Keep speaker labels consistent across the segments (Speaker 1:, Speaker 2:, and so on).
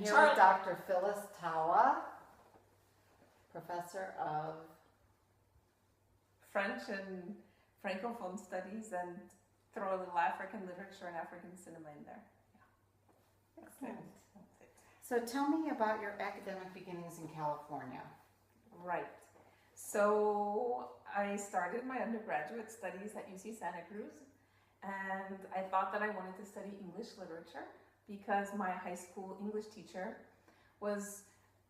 Speaker 1: here with Dr. Phyllis Tawa, professor of
Speaker 2: French and Francophone studies, and throw a little African literature and African cinema in there. Yeah.
Speaker 1: Excellent.
Speaker 2: That's it.
Speaker 1: So tell me about your academic beginnings in California.
Speaker 2: Right. So I started my undergraduate studies at UC Santa Cruz, and I thought that I wanted to study English literature because my high school English teacher was,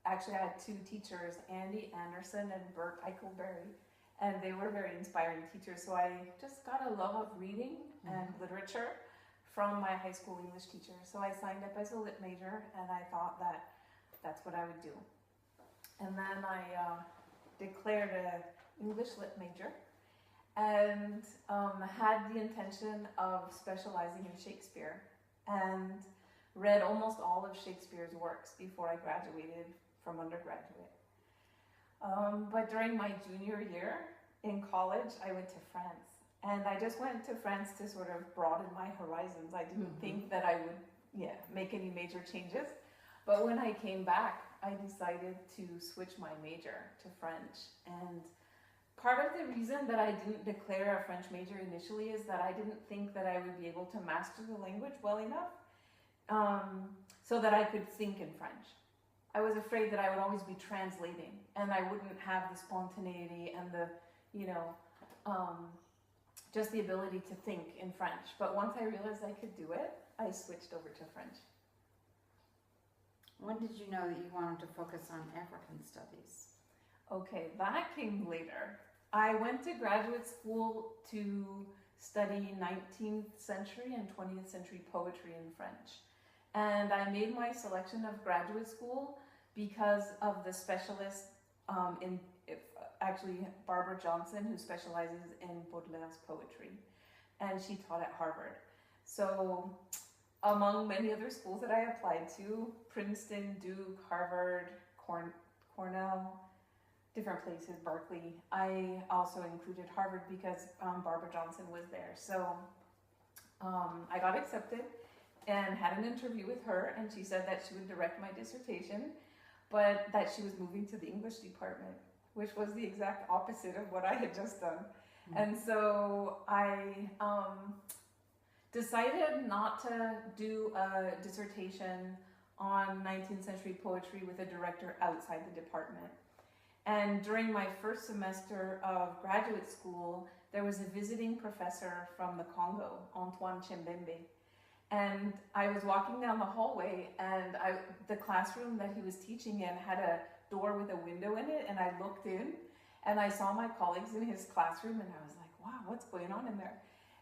Speaker 2: actually I had two teachers, Andy Anderson and Bert Eichelberry, and they were very inspiring teachers. So I just got a love of reading and literature from my high school English teacher. So I signed up as a lit major, and I thought that that's what I would do. And then I declared an English lit major and had the intention of specializing in Shakespeare, and read almost all of Shakespeare's works before I graduated from undergraduate. But during my junior year in college, I went to France. And I just went to France to sort of broaden my horizons. I didn't think that I would make any major changes. But when I came back, I decided to switch my major to French. And part of the reason that I didn't declare a French major initially is that I didn't think that I would be able to master the language well enough so that I could think in French. I was afraid that I would always be translating and I wouldn't have the spontaneity and the, just the ability to think in French. But once I realized I could do it, I switched over to French.
Speaker 1: When did you know that you wanted to focus on African studies?
Speaker 2: Okay, that came later. I went to graduate school to study 19th century and 20th century poetry in French. And I made my selection of graduate school because of the specialist actually Barbara Johnson, who specializes in Baudelaire's poetry. And she taught at Harvard. So among many other schools that I applied to, Princeton, Duke, Harvard, Cornell, different places, Berkeley, I also included Harvard because Barbara Johnson was there. So I got accepted and had an interview with her, and she said that she would direct my dissertation, but that she was moving to the English department, which was the exact opposite of what I had just done. And so I decided not to do a dissertation on 19th century poetry with a director outside the department. And during my first semester of graduate school, there was a visiting professor from the Congo, Antoine Chembembe. And I was walking down the hallway, and the classroom that he was teaching in had a door with a window in it, and I looked in, and I saw my colleagues in his classroom, and I was like, wow, what's going on in there?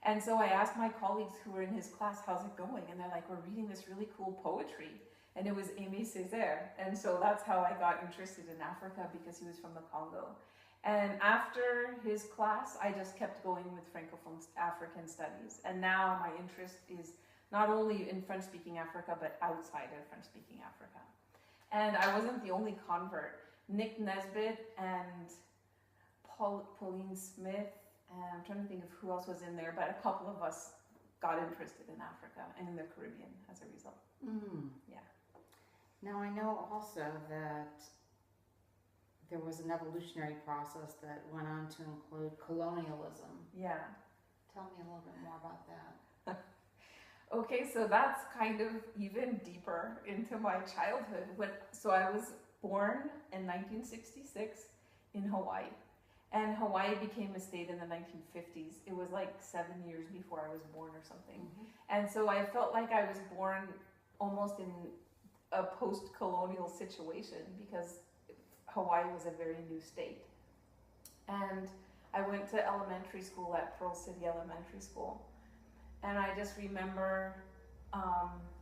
Speaker 2: And so I asked my colleagues who were in his class, how's it going? And they're like, we're reading this really cool poetry. And it was Aimé Césaire. And so that's how I got interested in Africa, because he was from the Congo. And after his class, I just kept going with Francophone African studies. And now my interest is not only in French-speaking Africa, but outside of French-speaking Africa. And I wasn't the only convert. Nick Nesbitt and Pauline Smith, and I'm trying to think of who else was in there, but a couple of us got interested in Africa and in the Caribbean as a result. Yeah.
Speaker 1: Now I know also that there was an evolutionary process that went on to include colonialism.
Speaker 2: Yeah.
Speaker 1: Tell me a little bit more about that.
Speaker 2: Okay, so that's kind of even deeper into my childhood. So I was born in 1966 in Hawaii. And Hawaii became a state in the 1950s. It was like 7 years before I was born or something. And so I felt like I was born almost in a post-colonial situation because Hawaii was a very new state. And I went to elementary school at Pearl City Elementary School. And I just remember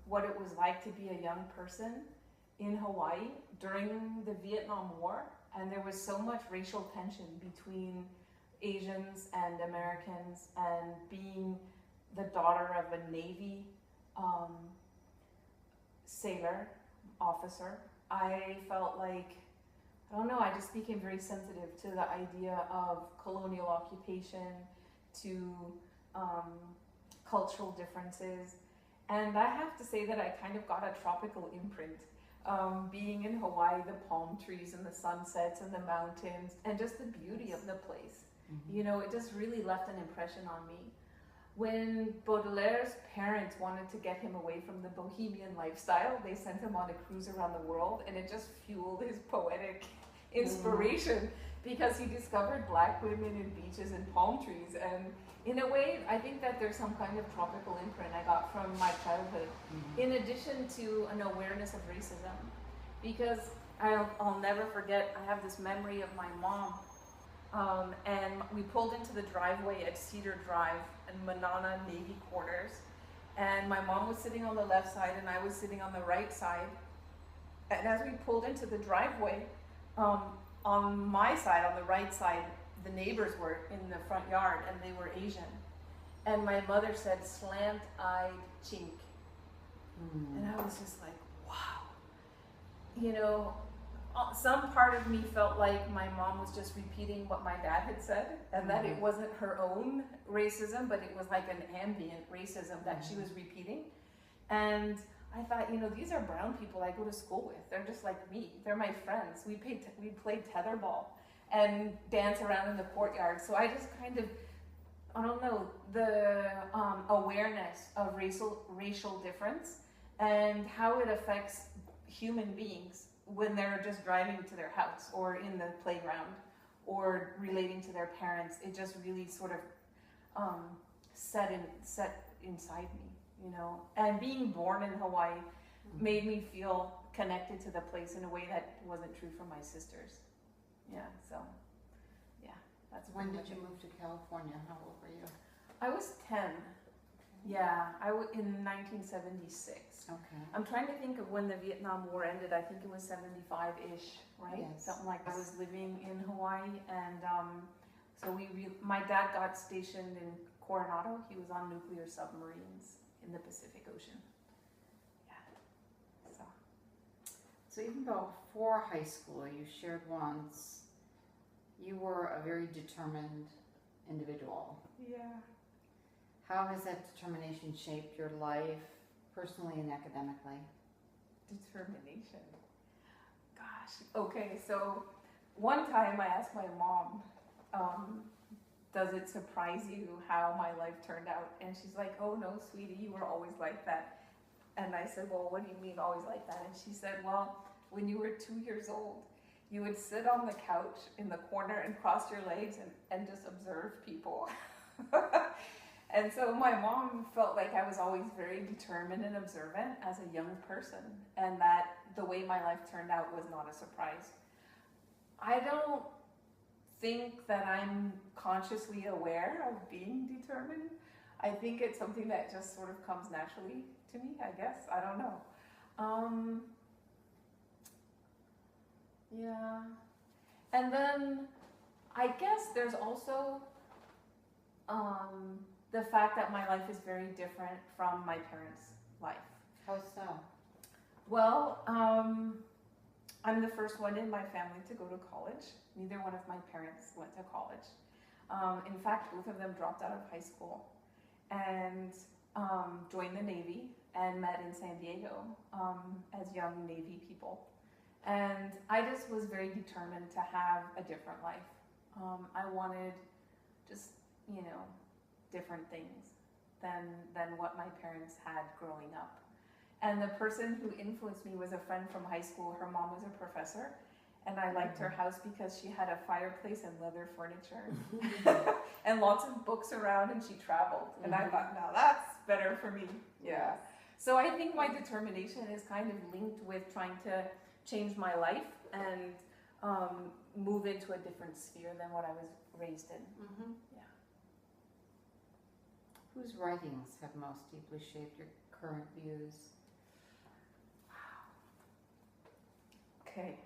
Speaker 2: what it was like to be a young person in Hawaii during the Vietnam War. And there was so much racial tension between Asians and Americans, and being the daughter of a Navy sailor officer, I felt like, I don't know, I just became very sensitive to the idea of colonial occupation, to cultural differences. And I have to say that I kind of got a tropical imprint being in Hawaii, the palm trees and the sunsets and the mountains and just the beauty of the place. You know, it just really left an impression on me. When Baudelaire's parents wanted to get him away from the bohemian lifestyle, they sent him on a cruise around the world, and it just fueled his poetic inspiration because he discovered black women and beaches and palm trees. And in a way, I think that there's some kind of tropical imprint I got from my childhood, in addition to an awareness of racism. Because I'll never forget, I have this memory of my mom, and we pulled into the driveway at Cedar Drive in Manana Navy Quarters, and my mom was sitting on the left side and I was sitting on the right side. And as we pulled into the driveway, on my side, on the right side, the neighbors were in the front yard and they were Asian. And my mother said, "Slant-eyed chink." And I was just like, wow. You know, some part of me felt like my mom was just repeating what my dad had said, and that it wasn't her own racism, but it was like an ambient racism that she was repeating. And I thought, you know, these are brown people I go to school with. They're just like me. They're my friends. We played tetherball and dance around in the courtyard. So I just kind of, I don't know, the awareness of racial difference and how it affects human beings when they're just driving to their house or in the playground or relating to their parents. It just really sort of set inside me, you know. And being born in Hawaii made me feel connected to the place in a way that wasn't true for my sisters. Yeah, so yeah, that's
Speaker 1: When did you move to California? How old were you?
Speaker 2: I was 10. Yeah, in 1976.
Speaker 1: Okay.
Speaker 2: I'm trying to think of when the Vietnam War ended. I think it was 75-ish, right?
Speaker 1: Yes.
Speaker 2: Something like that. I was living in Hawaii, and so my dad got stationed in Coronado. He was on nuclear submarines in the Pacific Ocean. Yeah.
Speaker 1: So even before high school, you shared once, you were a very determined individual.
Speaker 2: Yeah.
Speaker 1: How has that determination shaped your life, personally and academically?
Speaker 2: Determination. Gosh. Okay, so one time I asked my mom, does it surprise you how my life turned out? And she's like, "Oh no, sweetie, you were always like that." And I said, "Well, what do you mean always like that?" And she said, "Well, when you were 2 years old, you would sit on the couch in the corner and cross your legs and just observe people." And so my mom felt like I was always very determined and observant as a young person, and that the way my life turned out was not a surprise. I don't think that I'm consciously aware of being determined. I think it's something that just sort of comes naturally to me, I guess. I don't know. Yeah. And then I guess there's also the fact that my life is very different from my parents' life.
Speaker 1: How so?
Speaker 2: Well, I'm the first one in my family to go to college. Neither one of my parents went to college. In fact, both of them dropped out of high school and joined the Navy and met in San Diego as young Navy people. And I just was very determined to have a different life. I wanted just, you know, different things than what my parents had growing up. And the person who influenced me was a friend from high school. Her mom was a professor, and I liked her house because she had a fireplace and leather furniture and lots of books around, and she traveled. And I thought, now that's better for me. Yeah. So I think my determination is kind of linked with trying to change my life and move into a different sphere than what I was raised in. Yeah.
Speaker 1: Whose writings have most deeply shaped your current views?
Speaker 2: Okay.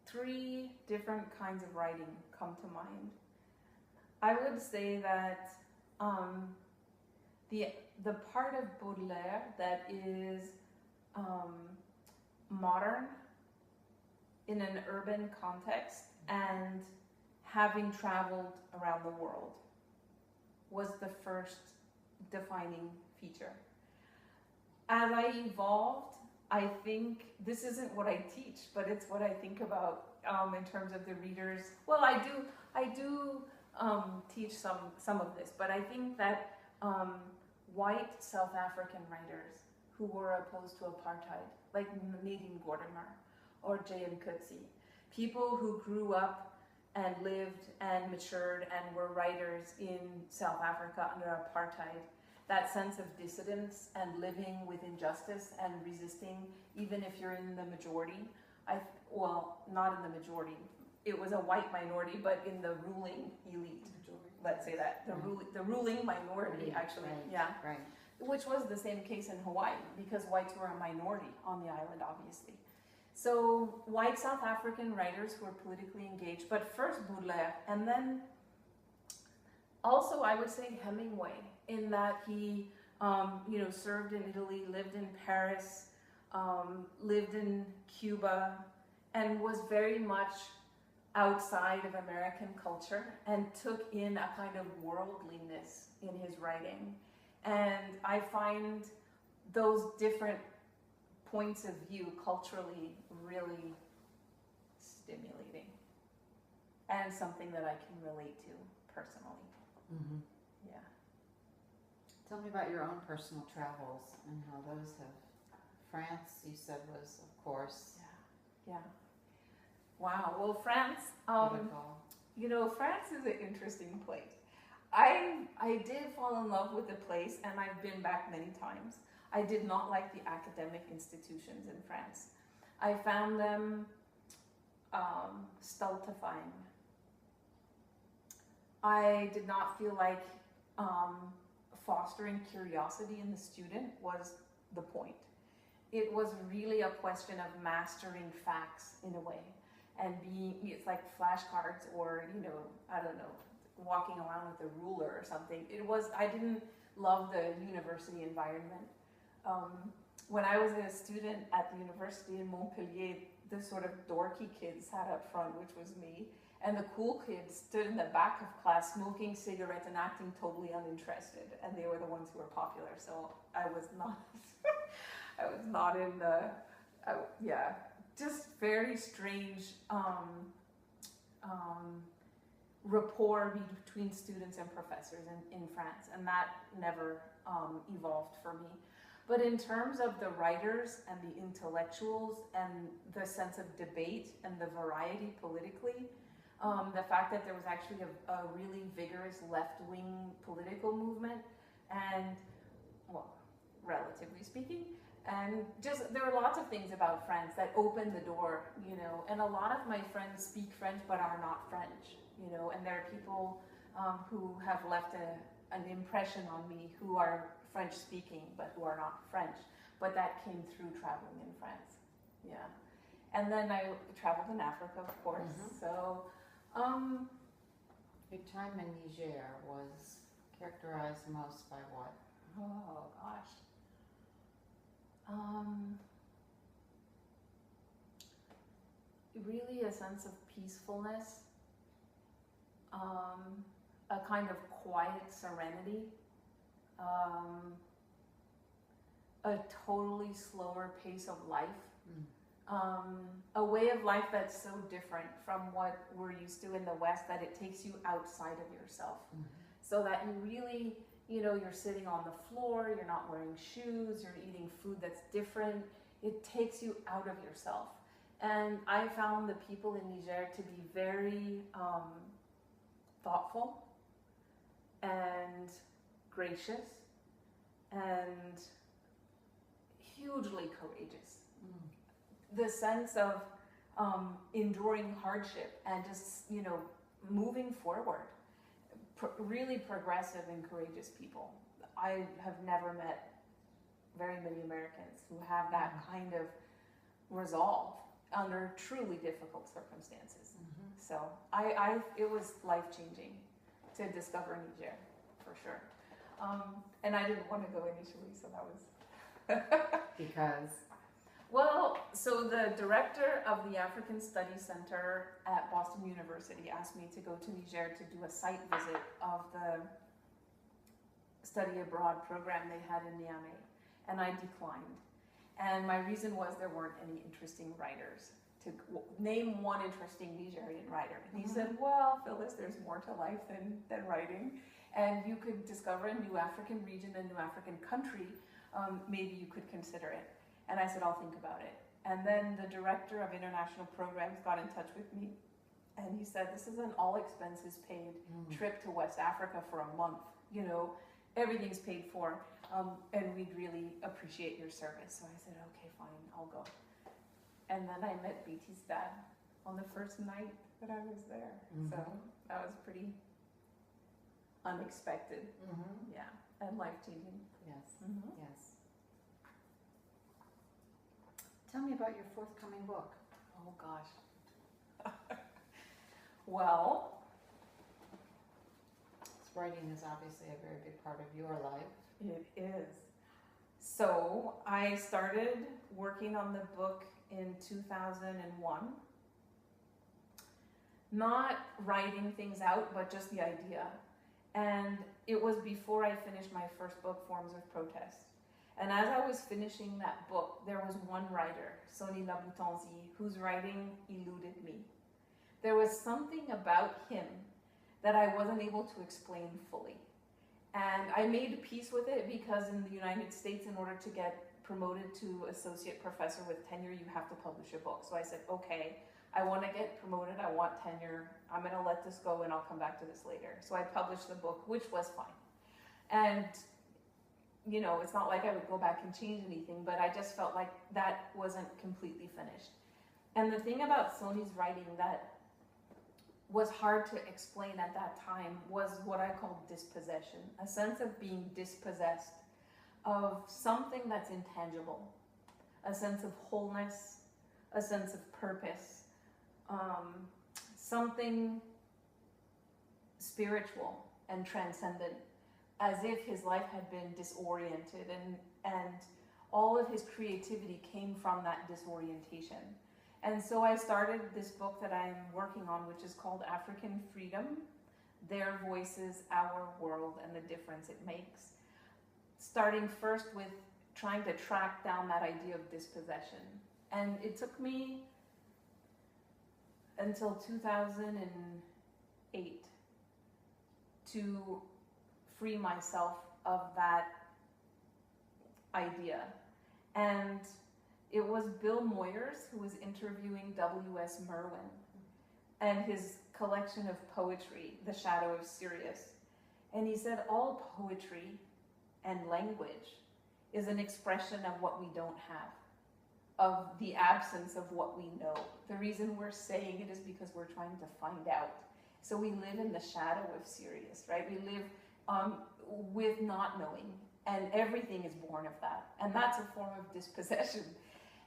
Speaker 2: Three different kinds of writing come to mind. I would say that the part of Baudelaire that is modern in an urban context and having traveled around the world was the first defining feature as I evolved, I think this isn't what I teach, but it's what I think about in terms of the readers. Well, I do teach some of this, but I think that white South African writers who were opposed to apartheid, like Nadine Gordimer or J.M. Coetzee, people who grew up and lived and matured and were writers in South Africa under apartheid, that sense of dissidence and living with injustice and resisting, even if you're in the majority. Well, not in the majority. It was a white minority, but in the ruling elite. Let's say that the ruling minority, actually,
Speaker 1: right,
Speaker 2: yeah,
Speaker 1: right.
Speaker 2: which was the same case in Hawaii because whites were a minority on the island, obviously. So white South African writers who were politically engaged, but first Baudelaire, and then also I would say Hemingway, in that he, served in Italy, lived in Paris, lived in Cuba, and was very much outside of American culture and took in a kind of worldliness in his writing. And I find those different points of view culturally really stimulating and something that I can relate to personally.
Speaker 1: Mm-hmm.
Speaker 2: Yeah.
Speaker 1: Tell me about your own personal travels and how those have. France, you said, was, of course,
Speaker 2: Yeah. Wow. Well, France,
Speaker 1: political.
Speaker 2: France is an interesting place. I did fall in love with the place, and I've been back many times. I did not like the academic institutions in France. I found them stultifying. I did not feel like fostering curiosity in the student was the point. It was really a question of mastering facts in a way, and it's like flashcards or, I don't know, walking around with a ruler or something. I didn't love the university environment. When I was a student at the university in Montpellier, the sort of dorky kids sat up front, which was me, and the cool kids stood in the back of class smoking cigarettes and acting totally uninterested, and they were the ones who were popular. So I was not in the, just very strange rapport between students and professors in France, and that never evolved for me. But in terms of the writers and the intellectuals and the sense of debate and the variety politically, the fact that there was actually a really vigorous left-wing political movement, and, well, relatively speaking, and just there are lots of things about France that opened the door, and a lot of my friends speak French but are not French, and there are people who have left an impression on me who are French speaking but who are not French, but that came through traveling in France. Yeah. And then I traveled in Africa, of course.
Speaker 1: Mm-hmm.
Speaker 2: So
Speaker 1: Your time in Niger was characterized most by what?
Speaker 2: oh gosh. Really a sense of peacefulness, a kind of quiet serenity, a totally slower pace of life, a way of life that's so different from what we're used to in the West that it takes you outside of yourself.
Speaker 1: Mm-hmm.
Speaker 2: So that you really, you're sitting on the floor, you're not wearing shoes, you're eating food that's different. It takes you out of yourself. And I found the people in Niger to be very thoughtful and gracious and hugely courageous. The sense of enduring hardship and just, moving forward. Really progressive and courageous people. I have never met very many Americans who have that kind of resolve under truly difficult circumstances.
Speaker 1: Mm-hmm.
Speaker 2: So it was life-changing to discover Niger, for sure. And I didn't want to go initially, so that was...
Speaker 1: Because?
Speaker 2: Well, so the director of the African Studies Center at Boston University asked me to go to Niger to do a site visit of the study abroad program they had in Niamey. and I declined. And my reason was there weren't any interesting writers. To name one interesting Nigerian writer. And he said, well, Phyllis, there's more to life than writing. And you could discover a new African region, a new African country. Maybe you could consider it. And I said, I'll think about it. And then the director of international programs got in touch with me. And he said, this is an all expenses paid trip to West Africa for a month. You know, everything's paid for. And we'd really appreciate your service. So I said, okay, fine, I'll go. And then I met BT's dad on the first night that I was there. So that was pretty unexpected. Yeah, and life-changing.
Speaker 1: Yes, yes. Tell me about your forthcoming book.
Speaker 2: Oh gosh. Well,
Speaker 1: writing is obviously a very big part of your life.
Speaker 2: It is. So I started working on the book in 2001. Not writing things out, but just the idea. And it was before I finished my first book, Forms of Protest. And as I was finishing that book, there was one writer, Sonny Laboutanzi, whose writing eluded me. There was something about him that I wasn't able to explain fully. And I made peace with it because in the United States, in order to get promoted to associate professor with tenure, you have to publish a book. So I said, okay, I want to get promoted, I want tenure, I'm going to let this go and I'll come back to this later. So I published the book, which was fine. And, you know, it's not like I would go back and change anything, but I just felt like that wasn't completely finished. And the thing about Sonny's writing that was hard to explain at that time was what I call dispossession, a sense of being dispossessed of something that's intangible, a sense of wholeness, a sense of purpose, something spiritual and transcendent, as if his life had been disoriented and all of his creativity came from that disorientation. And so I started this book that I'm working on, which is called African Freedom, Their Voices, Our World, and the Difference It Makes. Starting first with trying to track down that idea of dispossession. And it took me until 2008 to free myself of that idea. And it was Bill Moyers who was interviewing W.S. Merwin and his collection of poetry, The Shadow of Sirius. And he said, all poetry and language is an expression of what we don't have, of the absence of what we know. The reason we're saying it is because we're trying to find out. So we live in the shadow of Sirius, right? We live with not knowing, and everything is born of that. And that's a form of dispossession.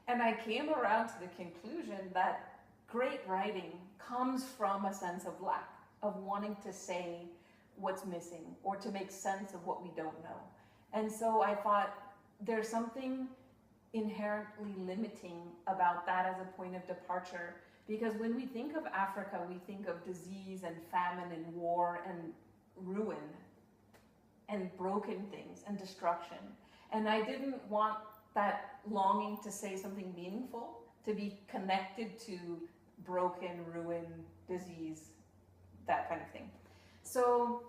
Speaker 2: And I came around to the conclusion that great writing comes from a sense of lack, of wanting to say what's missing or to make sense of what we don't know. And so I thought there's something inherently limiting about that as a point of departure, because when we think of Africa, we think of disease and famine and war and ruin and broken things and destruction. And I didn't want that longing to say something meaningful to be connected to broken, ruin, disease, that kind of thing. So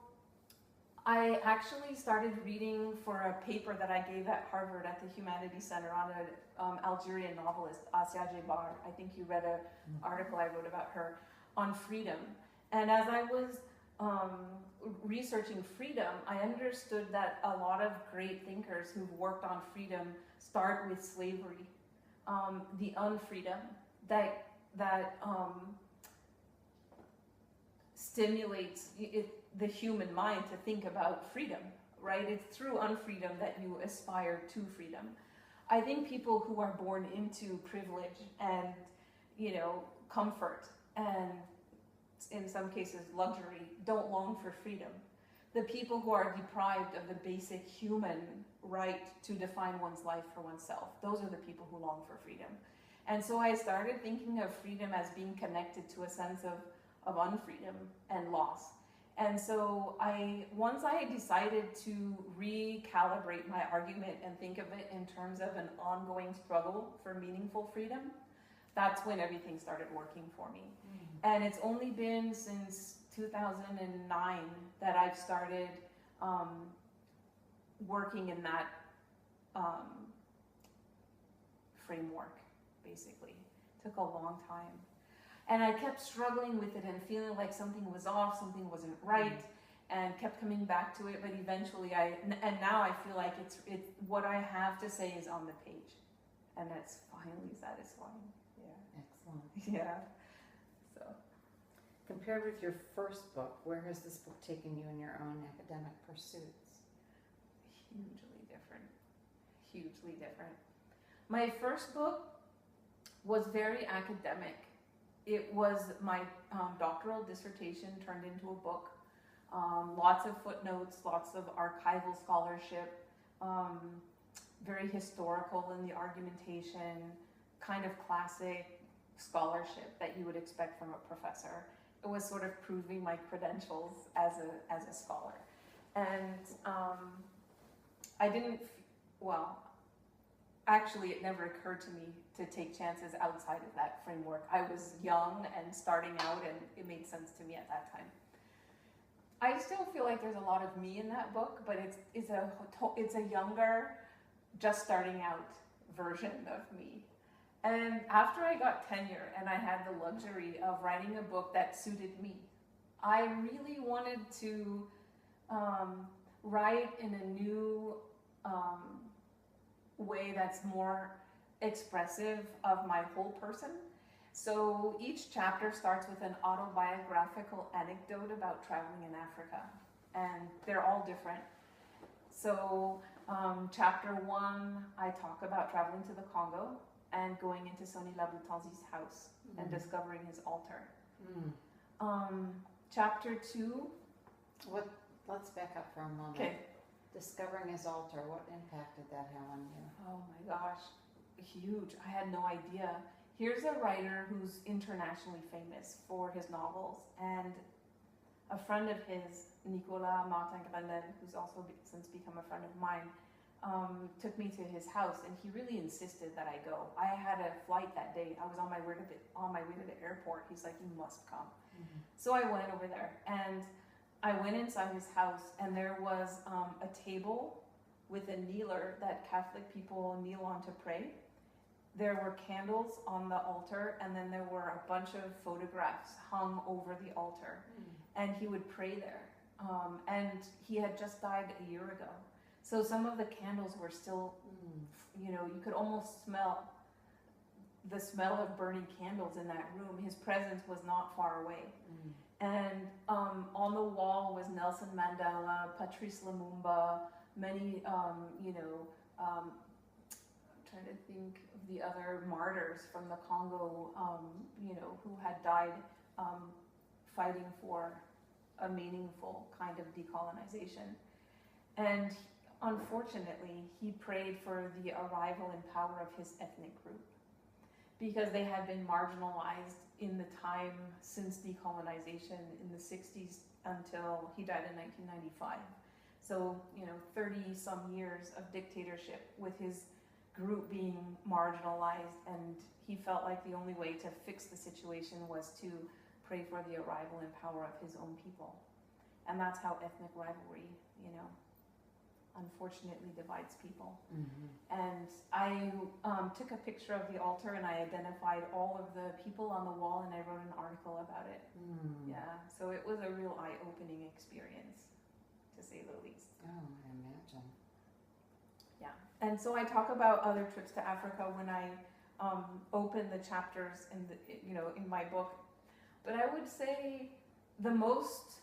Speaker 2: I actually started reading for a paper that I gave at Harvard at the Humanities Center on an Algerian novelist, Assia Djebar. I think you read an article I wrote about her on freedom. And as I was researching freedom, I understood that a lot of great thinkers who've worked on freedom start with slavery, the unfreedom that stimulates the human mind to think about freedom, right? It's through unfreedom that you aspire to freedom. I think people who are born into privilege and, you know, comfort and in some cases luxury don't long for freedom. The people who are deprived of the basic human right to define one's life for oneself, those are the people who long for freedom. And so I started thinking of freedom as being connected to a sense of unfreedom and loss. And so once I decided to recalibrate my argument and think of it in terms of an ongoing struggle for meaningful freedom, that's when everything started working for me. And it's only been since 2009 that I've started working in that framework, basically. It took a long time. And I kept struggling with it and feeling like something was off, something wasn't right, and kept coming back to it. But eventually, and now I feel like it's what I have to say is on the page, and that's finally satisfying. Yeah.
Speaker 1: Excellent.
Speaker 2: Yeah. So.
Speaker 1: Compared with your first book, where has this book taken you in your own academic pursuits?
Speaker 2: Hugely different. Hugely different. My first book was very academic. It was my doctoral dissertation turned into a book. Lots of footnotes, lots of archival scholarship, very historical in the argumentation, kind of classic scholarship that you would expect from a professor. It was sort of proving my credentials as a scholar. And I didn't, actually it never occurred to me to take chances outside of that framework. I was young and starting out, and it made sense to me at that time. I still feel like there's a lot of me in that book, but it's a younger, just starting out version of me. And after I got tenure and I had the luxury of writing a book that suited me, I really wanted to write in a new way that's more expressive of my whole person. So each chapter starts with an autobiographical anecdote about traveling in Africa, and they're all different. So chapter 1, I talk about traveling to the Congo and going into Sonny Laboutanzi's house and discovering his altar. Chapter 2.
Speaker 1: Let's back up for a moment.
Speaker 2: Okay.
Speaker 1: Discovering his altar, what impact did that have on you?
Speaker 2: Oh my gosh, huge. I had no idea. Here's a writer who's internationally famous for his novels, and a friend of his, Nicolas Martin Grenelle, who's also since become a friend of mine, took me to his house, and he really insisted that I go. I had a flight that day. I was on my way to the airport. He's like, you must come. So I went over there, and I went inside his house, and there was a table with a kneeler that Catholic people kneel on to pray. There were candles on the altar, and then there were a bunch of photographs hung over the altar, and he would pray there. And he had just died a year ago. So some of the candles were still, you could almost smell the smell of burning candles in that room. His presence was not far away. And on the wall was Nelson Mandela, Patrice Lumumba, many, I'm trying to think of the other martyrs from the Congo, who had died fighting for a meaningful kind of decolonization. And unfortunately, he prayed for the arrival and power of his ethnic group, because they had been marginalized in the time since decolonization in the 60s until he died in 1995. So, 30 some years of dictatorship with his group being marginalized, and he felt like the only way to fix the situation was to pray for the arrival and power of his own people. And that's how ethnic rivalry, unfortunately divides people. And I took a picture of the altar, and I identified all of the people on the wall, and I wrote an article about it. Yeah, so it was a real eye-opening experience, to say the least.
Speaker 1: Oh, I imagine.
Speaker 2: Yeah, and so I talk about other trips to Africa when I open the chapters in my book. But I would say the most,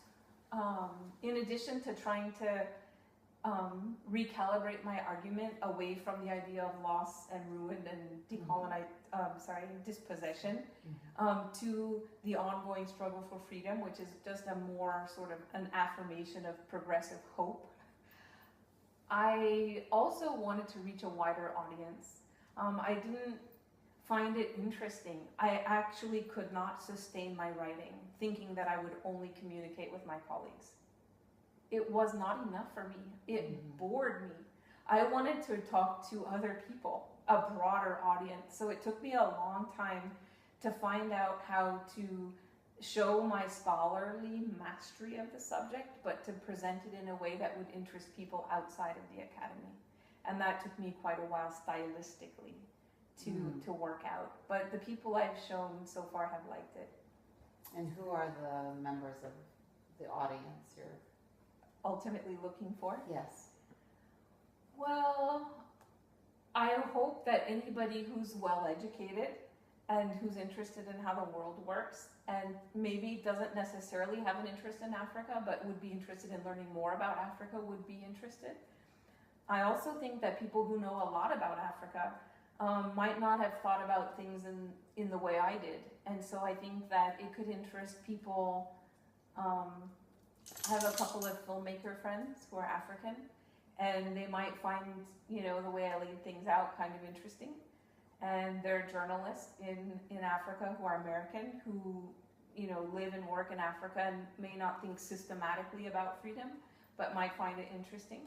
Speaker 2: in addition to trying to recalibrate my argument away from the idea of loss and ruin and dispossession, to the ongoing struggle for freedom, which is just a more sort of an affirmation of progressive hope. I also wanted to reach a wider audience. find it interesting. I actually could not sustain my writing, thinking that I would only communicate with my colleagues. It was not enough for me. It bored me. I wanted to talk to other people, a broader audience. So it took me a long time to find out how to show my scholarly mastery of the subject, but to present it in a way that would interest people outside of the academy. And that took me quite a while stylistically to work out. But the people I've shown so far have liked it.
Speaker 1: And who are the members of the audience you're
Speaker 2: Ultimately looking for?
Speaker 1: Yes.
Speaker 2: Well, I hope that anybody who's well educated and who's interested in how the world works and maybe doesn't necessarily have an interest in Africa but would be interested in learning more about Africa would be interested. I also think that people who know a lot about Africa might not have thought about things in the way I did. And so I think that it could interest people. I have a couple of filmmaker friends who are African, and they might find, the way I laid things out kind of interesting. And there are journalists in Africa who are American who, live and work in Africa and may not think systematically about freedom, but might find it interesting.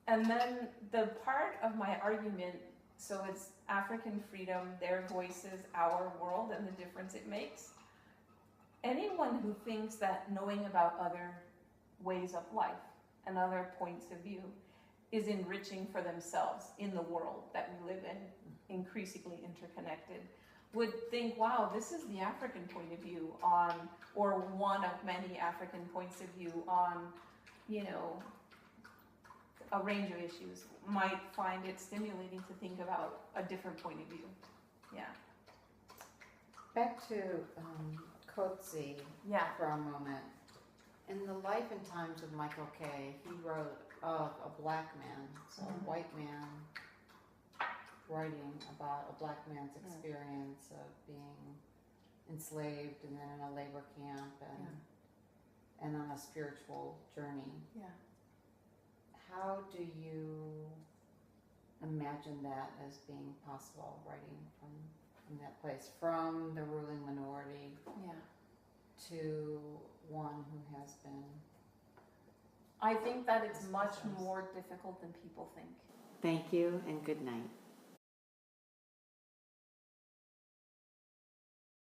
Speaker 2: And then the part of my argument, so it's African freedom, their voices, our world, and the difference it makes. Anyone who thinks that knowing about other ways of life and other points of view is enriching for themselves in the world that we live in, increasingly interconnected, would think, wow, this is the African point of view on, or one of many African points of view on, a range of issues, might find it stimulating to think about a different point of view. Yeah.
Speaker 1: Back to Coetzee for a moment. In the life and times of Michael Kay, he wrote of a black man, so a white man writing about a black man's experience of being enslaved and then in a labor camp and on a spiritual journey.
Speaker 2: Yeah.
Speaker 1: How do you imagine that as being possible, writing from that place, from the ruling minority to one who has been?
Speaker 2: I think that it's much more difficult than people think.
Speaker 1: Thank you and good night.